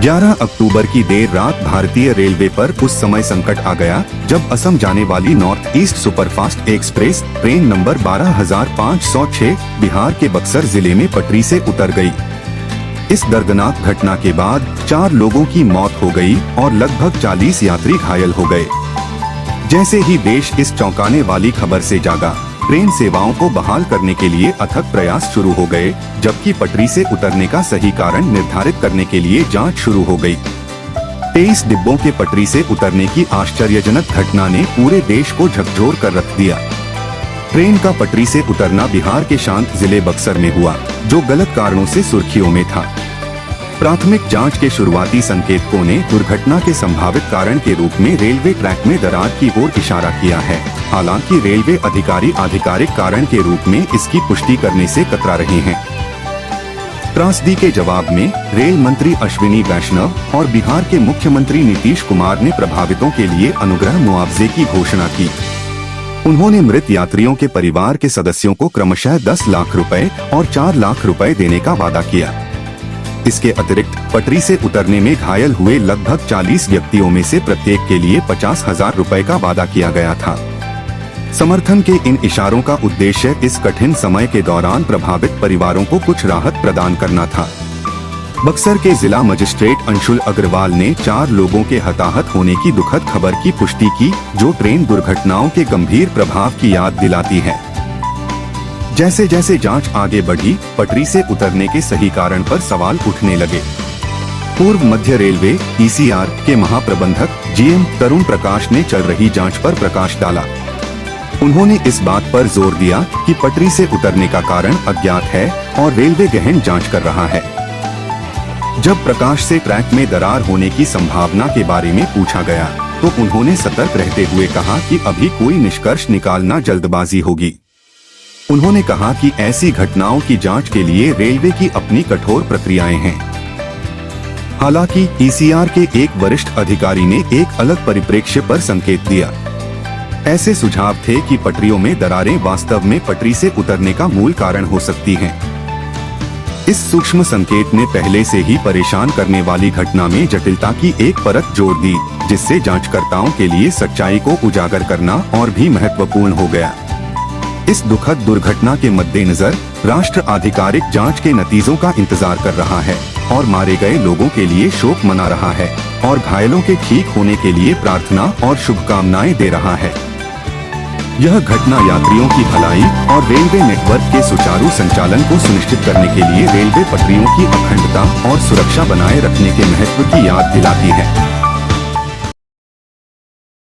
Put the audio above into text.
11 अक्टूबर की देर रात भारतीय रेलवे पर उस समय संकट आ गया जब असम जाने वाली north east superfast express train number 12506 Bihar के बक्सर जिले में पटरी से उतर गई। इस दर्दनाक घटना के बाद 4 लोगों की मौत हो गई और लगभग 40 यात्री घायल हो गए। जैसे ही देश इस चौंकाने वाली खबर से जागा, ट्रेन सेवाओं को बहाल करने के लिए अथक प्रयास शुरू हो गए, जबकि पटरी से उतरने का सही कारण निर्धारित करने के लिए जांच शुरू हो गई। 23 डिब्बों के पटरी से उतरने की आश्चर्यजनक घटना ने पूरे देश को झकझोर कर रख दिया। ट्रेन का पटरी से उतरना बिहार के शांत जिले बक्सर में हुआ, जो गलत कारणों से सुर्खियों में था। प्राथमिक जांच के शुरुआती संकेतकों ने दुर्घटना के संभावित कारण के रूप में रेलवे ट्रैक में दरार की ओर इशारा किया है। हालांकि रेलवे अधिकारी आधिकारिक कारण के रूप में इसकी पुष्टि करने से कतरा रहे हैं। त्रासदी के जवाब में रेल मंत्री अश्विनी वैष्णव और बिहार के मुख्यमंत्री नीतीश कुमार ने प्रभावितों के लिए अनुग्रह मुआवजे की घोषणा की। उन्होंने मृत यात्रियों के परिवार के सदस्यों को क्रमशः 10 लाख रुपए और 4 लाख रुपए देने का वादा किया। इसके अतिरिक्त पटरी से उतरने में घायल हुए लगभग 40 व्यक्तियों में से प्रत्येक के लिए 50,000 रुपए का वादा किया गया था। समर्थन के इन इशारों का उद्देश्य इस कठिन समय के दौरान प्रभावित परिवारों को कुछ राहत प्रदान करना था। बक्सर के जिला मजिस्ट्रेट अंशुल अग्रवाल ने 4 लोगों के हताहत होने की दुखद खबर की पुष्टि की, जो ट्रेन दुर्घटनाओं के गंभीर प्रभाव की याद दिलाती है। जैसे जैसे जांच आगे बढ़ी, पटरी से उतरने के सही कारण पर सवाल उठने लगे। पूर्व मध्य रेलवे (ईसीआर) के महाप्रबंधक जीएम तरुण प्रकाश ने चल रही जांच पर प्रकाश डाला। उन्होंने इस बात पर जोर दिया कि पटरी से उतरने का कारण अज्ञात है और रेलवे गहन जांच कर रहा है। जब प्रकाश से ट्रैक में दरार होने की संभावना के बारे में पूछा गया, तो उन्होंने सतर्क रहते हुए कहा कि अभी कोई निष्कर्ष निकालना जल्दबाजी होगी। उन्होंने कहा कि ऐसी घटनाओं की जांच के लिए रेलवे की अपनी कठोर प्रक्रियाएं हैं। हालांकि ईसीआर के एक वरिष्ठ अधिकारी ने एक अलग परिप्रेक्ष्य पर संकेत दिया। ऐसे सुझाव थे कि पटरियों में दरारें वास्तव में पटरी से उतरने का मूल कारण हो सकती हैं। इस सूक्ष्म संकेत ने पहले से ही परेशान करने वाली घटना में जटिलता की एक परत जोड़ दी, जिससे जांचकर्ताओं के लिए सच्चाई को उजागर करना और भी महत्वपूर्ण हो गया। इस दुखद दुर्घटना के मद्देनजर राष्ट्र आधिकारिक जांच के नतीजों का इंतजार कर रहा है और मारे गए लोगों के लिए शोक मना रहा है और घायलों के ठीक होने के लिए प्रार्थना और शुभकामनाएं दे रहा है। यह घटना यात्रियों की भलाई और रेलवे नेटवर्क के सुचारू संचालन को सुनिश्चित करने के लिए रेलवे पटरियों की अखंडता और सुरक्षा बनाए रखने के महत्व की याद दिलाती है।